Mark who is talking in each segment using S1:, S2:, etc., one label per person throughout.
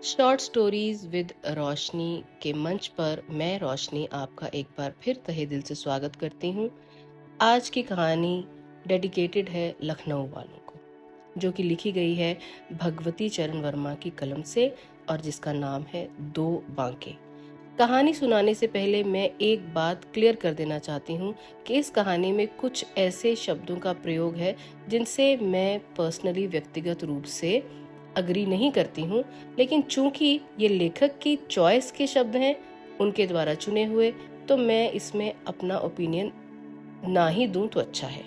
S1: Short stories with रोशनी के मंच पर मैं रोशनी आपका एक बार फिर तहे दिल से स्वागत करती हूँ। आज की कहानी डेडिकेटेड है लखनऊ वालों को, जो कि लिखी गई है भगवती चरण वर्मा की कलम से और जिसका नाम है दो बांके। कहानी सुनाने से पहले मैं एक बात क्लियर कर देना चाहती हूँ कि इस कहानी में कुछ ऐसे शब्दों का प्रयोग है जिनसे मैं पर्सनली व्यक्तिगत रूप से अग्री नहीं करती हूँ, लेकिन चूंकि ये लेखक की चॉइस के शब्द हैं, उनके द्वारा चुने हुए, तो मैं इसमें अपना ओपिनियन ना ही दूं तो अच्छा है।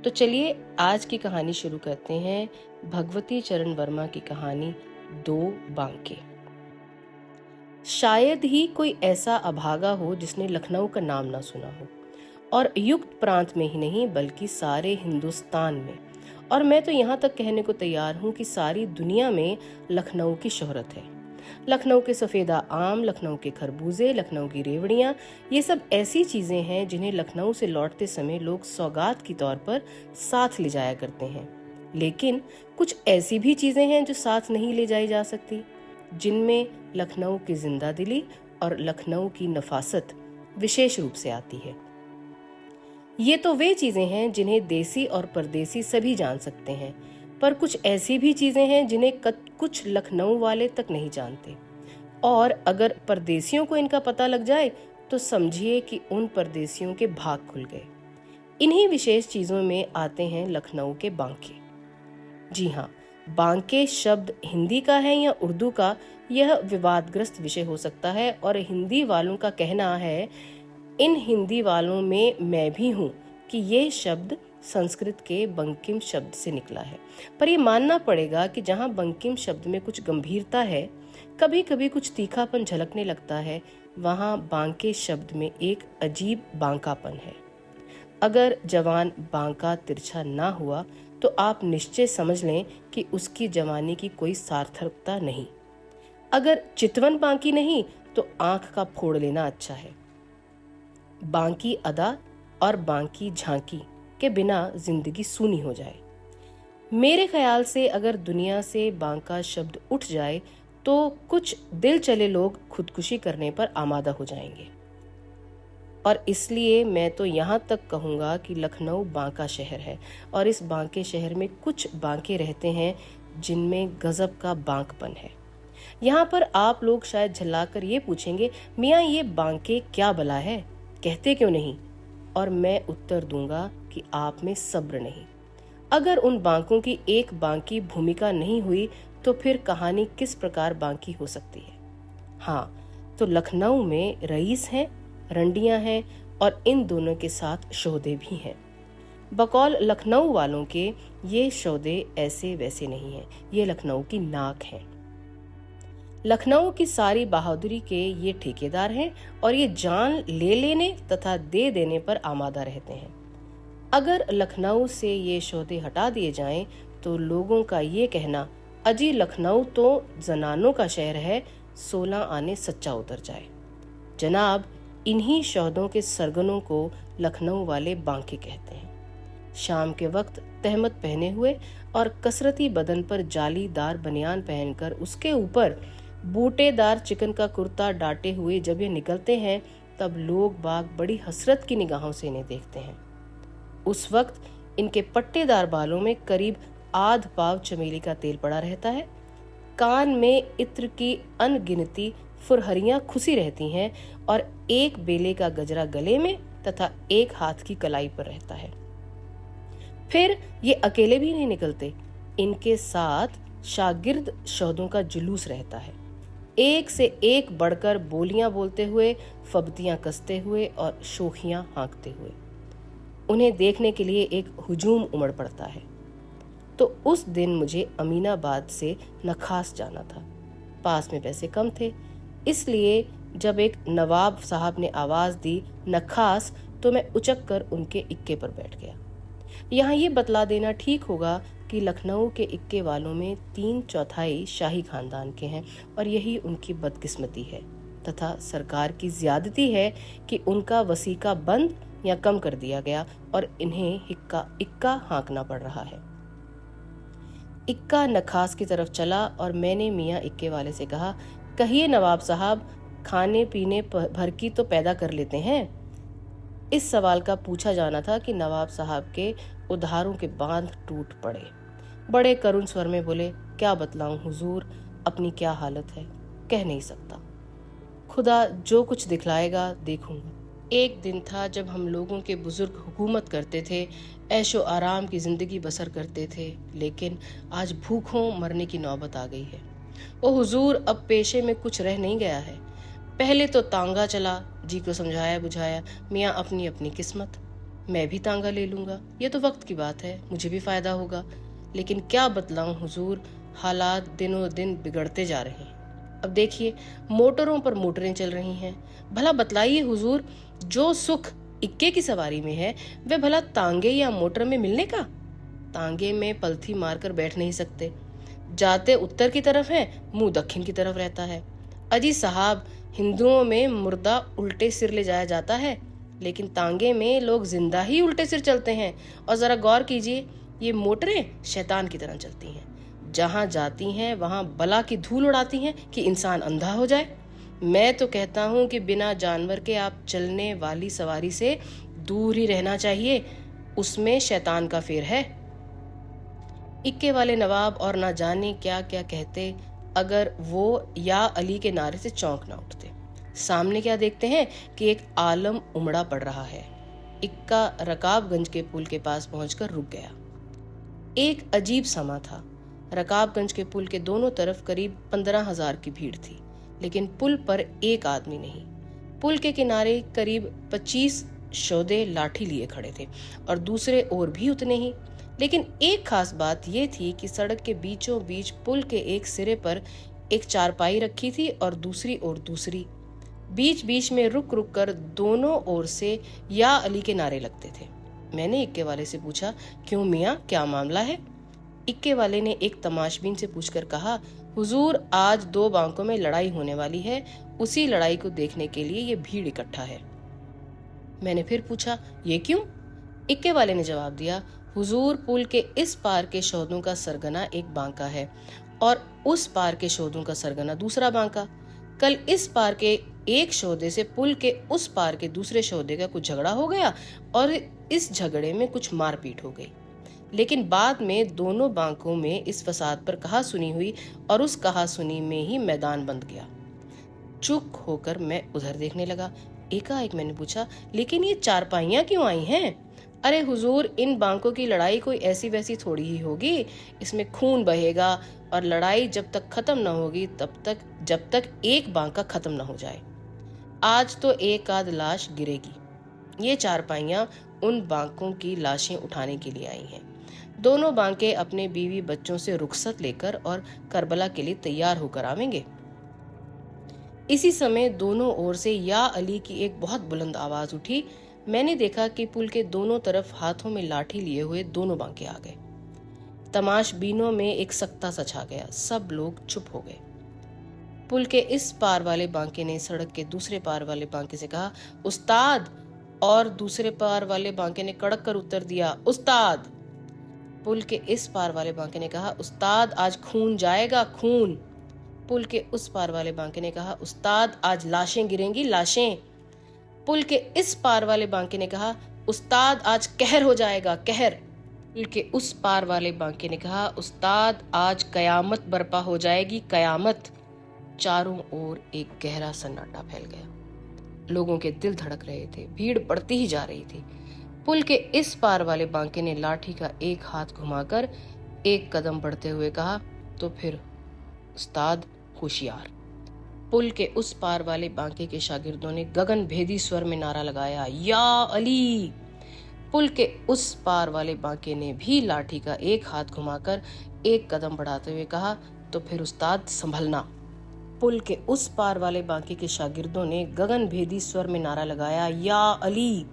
S1: तो चलिए आज की कहानी शुरू करते हैं। भगवती चरण वर्मा की कहानी दो बांके। शायद ही कोई ऐसा अभागा हो जिसने लखनऊ का नाम ना सुना हो, और युक्त प्रांत में ही नहीं बल्कि सारे हिंदुस्तान में, और मैं तो यहाँ तक कहने को तैयार हूँ कि सारी दुनिया में लखनऊ की शोहरत है। लखनऊ के सफेदा आम, लखनऊ के खरबूजे, लखनऊ की रेवड़ियाँ, ये सब ऐसी चीजें हैं जिन्हें लखनऊ से लौटते समय लोग सौगात के तौर पर साथ ले जाया करते हैं। लेकिन कुछ ऐसी भी चीजें हैं जो साथ नहीं ले जाई जा सकती, जिनमें लखनऊ की जिंदा दिली और लखनऊ की नफासत विशेष रूप से आती है। ये तो वे चीजें हैं जिन्हें देसी और परदेसी सभी जान सकते हैं, पर कुछ ऐसी भी चीजें हैं जिन्हें कुछ लखनऊ वाले तक नहीं जानते, और अगर परदेसियों को इनका पता लग जाए तो समझिए कि उन परदेसियों के भाग खुल गए। इन्हीं विशेष चीजों में आते हैं लखनऊ के बांके। जी हाँ, बांके शब्द हिंदी का है या उर्दू का, यह विवादग्रस्त विषय हो सकता है, और हिंदी वालों का कहना है, इन हिंदी वालों में मैं भी हूँ, कि ये शब्द संस्कृत के बंकिम शब्द से निकला है। पर ये मानना पड़ेगा कि जहाँ बंकिम शब्द में कुछ गंभीरता है, कभी कभी कुछ तीखापन झलकने लगता है, वहाँ बांके शब्द में एक अजीब बांकापन है। अगर जवान बांका तिरछा ना हुआ तो आप निश्चय समझ लें कि उसकी जवानी की कोई सार्थकता नहीं। अगर चितवन बांकी नहीं तो आंख का फोड़ लेना अच्छा है। बांकी अदा और बांकी झांकी के बिना जिंदगी सूनी हो जाए। मेरे ख्याल से अगर दुनिया से बांका शब्द उठ जाए तो कुछ दिल चले लोग खुदकुशी करने पर आमादा हो जाएंगे। और इसलिए मैं तो यहाँ तक कहूँगा कि लखनऊ बांका शहर है, और इस बांके शहर में कुछ बांके रहते हैं जिनमें गजब का बांकपन है। यहाँ पर आप लोग शायद झल्लाकर ये पूछेंगे, मियाँ ये बांके क्या बला है, कहते क्यों नहीं? और मैं उत्तर दूंगा कि आप में सब्र नहीं। अगर उन बांकों की एक बांकी भूमिका नहीं हुई तो फिर कहानी किस प्रकार बांकी हो सकती है? हाँ, तो लखनऊ में रईस हैं, रंडियां हैं, और इन दोनों के साथ शोधे भी हैं। बकौल लखनऊ वालों के ये शोधे ऐसे वैसे नहीं हैं, ये लखनऊ की नाक हैं। लखनऊ की सारी बहादुरी के ये ठेकेदार हैं, और ये जान ले लेने तथा दे देने पर आमादा रहते हैं। अगर लखनऊ से ये शोधे हटा दिए जाएं तो लोगों का ये कहना, अजी लखनऊ तो जनानों का शहर है, 16 आने सच्चा उतर जाए। जनाब, इन्हीं शोधों के सरगनों को लखनऊ वाले बांके कहते हैं। शाम के वक्त तहमत पहने हुए और कसरती बदन पर जालीदार बनियान पहनकर उसके ऊपर बूटेदार चिकन का कुर्ता डाटे हुए जब ये निकलते हैं, तब लोग बाग बड़ी हसरत की निगाहों से इन्हें देखते हैं। उस वक्त इनके पट्टेदार बालों में करीब आध पाव चमेली का तेल पड़ा रहता है, कान में इत्र की अनगिनती फुरहरियां खुसी रहती हैं, और एक बेले का गजरा गले में तथा एक हाथ की कलाई पर रहता है। फिर ये अकेले भी नहीं निकलते, इनके साथ शागिर्द शोधों का जुलूस रहता है, एक से एक बढ़कर बोलियां बोलते हुए, फब्तियां कसते हुए और शोखियां हाँकते हुए। उन्हें देखने के लिए एक हुजूम उमड़ पड़ता है। तो उस दिन मुझे अमीनाबाद से नखास जाना था। पास में पैसे कम थे, इसलिए जब एक नवाब साहब ने आवाज दी नखास, तो मैं उचक कर उनके इक्के पर बैठ गया। यहाँ ये बतला देना ठीक होगा कि लखनऊ के इक्के वालों में 3/4 शाही खानदान के हैं, और यही उनकी बदकिस्मती है तथा सरकार की ज्यादती है कि उनका वसीका बंद या कम कर दिया गया और इन्हें इक्का हाँकना पड़ रहा है। इक्का नखास की तरफ चला और मैंने मियाँ इक्के वाले से कहा, कहिए नवाब साहब, खाने पीने भर की तो पैदा कर लेते हैं। इस सवाल का पूछा जाना था कि नवाब साहब के उधारों के बांध टूट पड़े। बड़े करुण स्वर में बोले, क्या बतलाऊं हुजूर, अपनी क्या हालत है, कह नहीं सकता। खुदा जो कुछ दिखलाएगा देखूंगा। एक दिन था जब हम लोगों के बुजुर्ग हुकूमत करते थे, ऐशो आराम की जिंदगी बसर करते थे, लेकिन आज भूखों मरने की नौबत आ गई है। ओ हुजूर, अब पेशे में कुछ रह नहीं गया है। पहले तो तांगा चला, जी को समझाया बुझाया, मियाँ अपनी अपनी किस्मत। मैं भी तांगा ले लूंगा, ये तो वक्त की बात है, मुझे भी फायदा होगा। लेकिन क्या बतलाऊं हुजूर, हालात दिनों दिन बिगड़ते जा रहे हैं। अब देखिए, मोटरों पर मोटरें चल रही हैं। भला बतलाइए हुजूर, जो सुख इक्के की सवारी में है वे भला तांगे या मोटर में मिलने का? तांगे में पलथी मारकर बैठ नहीं सकते, जाते उत्तर की तरफ है, मुंह दक्षिण की तरफ रहता है। अजी साहब, हिंदुओं में मुर्दा उल्टे सिर ले जाया जाता है, लेकिन तांगे में लोग जिंदा ही उल्टे सिर चलते हैं। और जरा गौर कीजिए, ये मोटरें शैतान की तरह चलती हैं, जहां जाती हैं वहां बला की धूल उड़ाती हैं कि इंसान अंधा हो जाए। मैं तो कहता हूं कि बिना जानवर के आप चलने वाली सवारी से दूर ही रहना चाहिए, उसमें शैतान का फेर है। इक्के वाले नवाब और ना जाने क्या क्या कहते अगर वो या अली के नारे से चौंक ना उठते। सामने क्या देखते हैं कि एक आलम उमड़ा पड़ रहा है। इक्का रकाबगंज के पुल के पास पहुंचकर रुक गया। एक अजीब समा था। रकाबगंज के पुल के दोनों तरफ करीब 15,000 की भीड़ थी, लेकिन पुल पर एक आदमी नहीं। पुल के किनारे करीब 25 शोधे लाठी लिए खड़े थे और दूसरे ओर भी उतने ही। लेकिन एक खास बात यह थी कि सड़क के बीचों बीच पुल के एक सिरे पर एक चारपाई रखी थी और दूसरी ओर दूसरी। बीच बीच में रुक रुक कर दोनों ओर से या अली के नारे लगते थे। मैंने इक्के वाले से पूछा, क्यों मियाँ, क्या मामला है? इक्के वाले ने एक तमाशबीन से पूछकर कहा, हुजूर, आज 2 बांकों में लड़ाई होने वाली है, उसी लड़ाई को देखने के लिए ये भीड़ इकट्ठा है। मैंने फिर पूछा, ये क्यों? इक्के वाले ने जवाब दिया, हुजूर, पुल के इस पार के शोधों का सरगना एक बांका है और उस पार के शोधों का सरगना दूसरा बांका। कल इस पार के एक शोधे से पुल के उस पार के दूसरे शोधे का कुछ झगड़ा हो गया और इस झगड़े में कुछ मारपीट हो गई। लेकिन बाद में दोनों बांकों में इस फसाद पर कहा सुनी हुई और उस कहा सुनी में ही मैदान बंद गया। चुप होकर मैं उधर देखने लगा। एकाएक मैंने पूछा, लेकिन ये चारपाइयां क्यों आई हैं? अरे हुजूर, इन बांकों की लड़ाई कोई ऐसी वैसी थोड़ी ही होगी, इसमें खून बहेगा और लड़ाई जब तक खत्म न होगी जब तक एक बांका खत्म न हो जाए। आज तो एक आध लाश गिरेगी। ये चारपाइयां उन बांकों की लाशें उठाने के लिए आई हैं। दोनों बांके अपने बीवी बच्चों से रुखसत लेकर और करबला के लिए तैयार होकर आवेंगे। इसी समय दोनों ओर से या अली की एक बहुत बुलंद आवाज उठी। मैंने देखा कि पुल के दोनों तरफ हाथों में लाठी लिए हुए दोनों बांके आ गए। तमाशबीनों में एक सख्ता सा छा गया। सब लोग चुप हो गए। पुल के इस पार वाले बांके ने सड़क के दूसरे पार वाले बांके से कहा, उस्ताद। और दूसरे पार वाले बांके ने कड़क कर उत्तर दिया, उस्ताद। पुल के इस पार वाले बांके ने कहा, उस्ताद, आज खून जाएगा, खून। पुल के उस पार वाले बांके ने कहा, उस्ताद, आज लाशें गिरेंगी, लाशें। पुल के इस पार वाले बांके ने कहा, उस्ताद, आज कहर हो जाएगा, कहर। पुल के उस पार वाले बांके ने कहा, उस्ताद, आज कयामत बर्पा हो जाएगी, कयामत। चारों ओर एक गहरा सन्नाटा फैल गया। लोगों के दिल धड़क रहे थे, भीड़ बढ़ती ही जा रही थी। पुल के इस पार वाले बांके ने लाठी का एक हाथ घुमाकर एक कदम बढ़ते हुए कहा, तो फिर उस्ताद, होशियार। पुल के उस पार वाले बांके के शागिर्दों ने गगन भेदी स्वर में नारा लगाया, या अली। पुल के उस पार वाले बांके ने भी लाठी का एक हाथ घुमाकर एक कदम बढ़ाते हुए कहा, तो फिर उस्ताद, संभलना। पुल के उस पार वाले बांके के शागिर्दों ने गगन भेदी स्वर में नारा लगाया, या अली।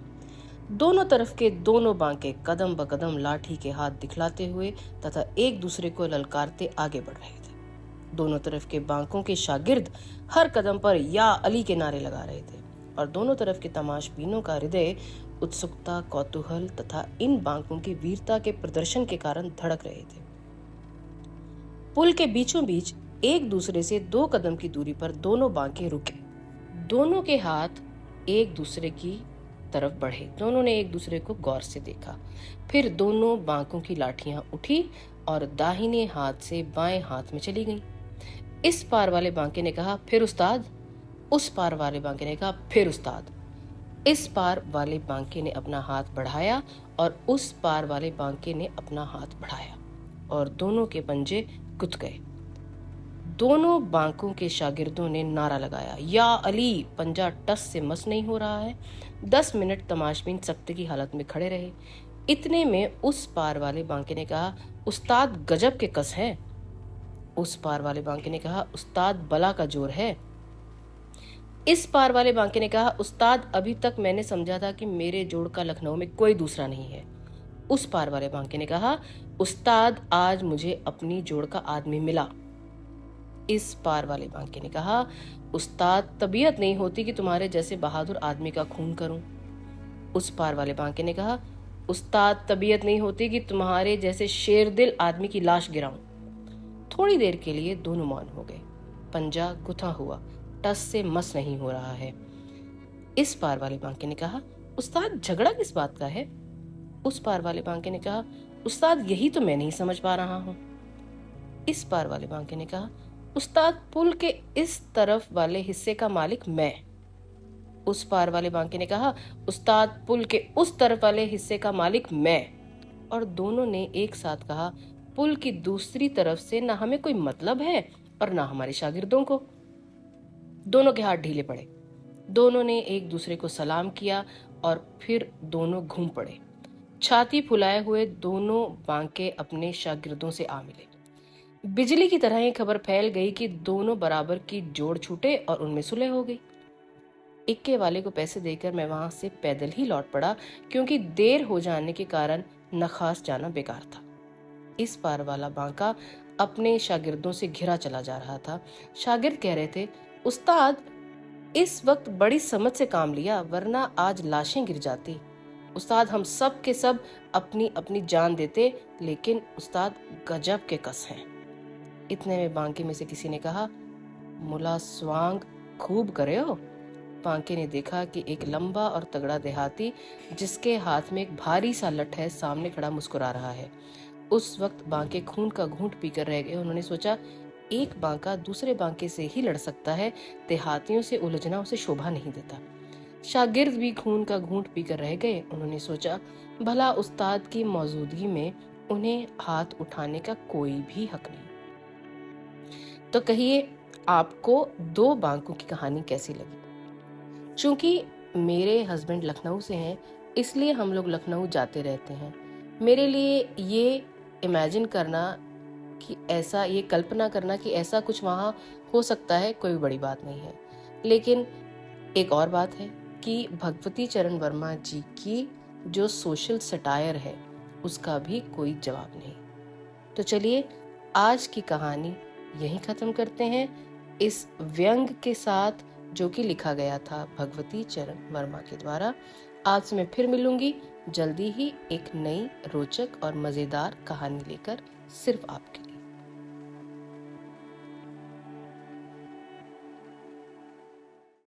S1: दोनों तरफ के दोनों बांके कदम ब कदम लाठी के हाथ दिखलाते हुए तथा एक दूसरे को ललकारते आगे बढ़ रहे थे। दोनों तरफ के बांकों के शागिर्द हर कदम पर या अली के नारे लगा रहे थे और दोनों तरफ के तमाशबीनों का हृदय उत्सुकता, कौतूहल तथा इन बांकों की वीरता के प्रदर्शन के कारण धड़क रहे थे। पुल के बीचों बीच एक दूसरे से 2 कदम की दूरी पर दोनों बांके रुके। दोनों के हाथ एक दूसरे की तरफ बढ़े। दोनों ने एक दूसरे को गौर से देखा। फिर दोनों बांकों की लाठियां उठी और दाहिने हाथ से बाएं हाथ में चली गईं। इस पार वाले बांके ने कहा, फिर उस्ताद। उस पार वाले बांके ने कहा, फिर उस्ताद। इस पार वाले बांके ने अपना हाथ बढ़ाया और उस पार वाले बांके ने अपना हाथ बढ़ाया और दोनों के पंजे गुथ गए। दोनों बांकों के शागिर्दों ने नारा लगाया, या अली, पंजा टस से मस नहीं हो रहा है। 10 मिनट तमाशबीन सख्त की हालत में खड़े रहे। इतने में उस पार वाले बांके ने कहा, उस्ताद गजब के कस है। उस पार वाले बांके ने कहा, उस्ताद बला का जोर है। इस पार वाले बांके ने कहा, उस्ताद अभी तक मैंने समझा था कि मेरे जोड़ का लखनऊ में कोई दूसरा नहीं है। उस पार वाले बांके ने कहा, उस्ताद आज मुझे अपनी जोड़ का आदमी मिला। इस पार वाले बांके ने कहा, उस्ताद तबीयत नहीं होती कि तुम्हारे जैसे बहादुर आदमी का खून करूं। उस पार वाले बांके ने कहा, उस्ताद तबीयत नहीं होती कि तुम्हारे जैसे शेरदिल आदमी की लाश गिराऊं। थोड़ी देर के लिए दोनों मौन हो गए। पंजा गुथा हुआ, टस से मस नहीं हो रहा है। इस पार वाले बांके ने कहा, उस्ताद झगड़ा किस बात का है? उस पार वाले बांके ने कहा, उस्ताद यही तो मैं नहीं समझ पा रहा हूं। इस पार वाले बांके ने कहा, उस्ताद पुल के इस तरफ वाले हिस्से का मालिक मैं। उस पार वाले बांके ने कहा, उस्ताद पुल के उस तरफ वाले हिस्से का मालिक मैं। और दोनों ने एक साथ कहा, पुल की दूसरी तरफ से ना हमें कोई मतलब है और ना हमारे शागिर्दों को। दोनों के हाथ ढीले पड़े। दोनों ने एक दूसरे को सलाम किया और फिर दोनों घूम पड़े। छाती फुलाए हुए दोनों बांके अपने शागिर्दों से आ मिले। बिजली की तरह ये खबर फैल गई कि दोनों बराबर की जोड़ छूटे और उनमें सुलह हो गई। इक्के वाले को पैसे देकर मैं वहां से पैदल ही लौट पड़ा, क्योंकि देर हो जाने के कारण नखास जाना बेकार था। इस पार वाला बांका अपने शागिर्दों से घिरा चला जा रहा था। शागिर्द कह रहे थे, उस्ताद इस वक्त बड़ी समझ से काम लिया, वरना आज लाशें गिर जाती। उस्ताद हम सब के सब अपनी अपनी जान देते, लेकिन उस्ताद गजब के कस हैं। इतने में बांके में से किसी ने कहा, मुला स्वांग खूब करे हो। बांके ने देखा कि एक लंबा और तगड़ा देहाती जिसके हाथ में एक भारी सा लठ है सामने खड़ा मुस्कुरा रहा है। उस वक्त बांके खून का घूंट पीकर रह गए। उन्होंने सोचा, एक बांका दूसरे बांके से ही लड़ सकता है, देहातियों से उलझना उसे शोभा नहीं देता। शागिर्द भी खून का घूंट पीकर रह गए। उन्होंने सोचा, भला उस्ताद की मौजूदगी में उन्हें हाथ उठाने का कोई भी हक नहीं। तो कहिए, आपको 2 बांकों की कहानी कैसी लगी? चूंकि मेरे हस्बैंड लखनऊ से हैं, इसलिए हम लोग लखनऊ जाते रहते हैं। मेरे लिए ये इमेजिन करना कि ऐसा, ये कल्पना करना कि ऐसा कुछ वहाँ हो सकता है, कोई बड़ी बात नहीं है। लेकिन एक और बात है कि भगवती चरण वर्मा जी की जो सोशल सटायर है, उसका भी कोई जवाब नहीं। तो चलिए, आज की कहानी यहीं खत्म करते हैं, इस व्यंग के साथ जो कि लिखा गया था भगवती चरण वर्मा के द्वारा। आज मैं फिर मिलूंगी जल्दी ही एक नई रोचक और मजेदार कहानी लेकर, सिर्फ आपके लिए।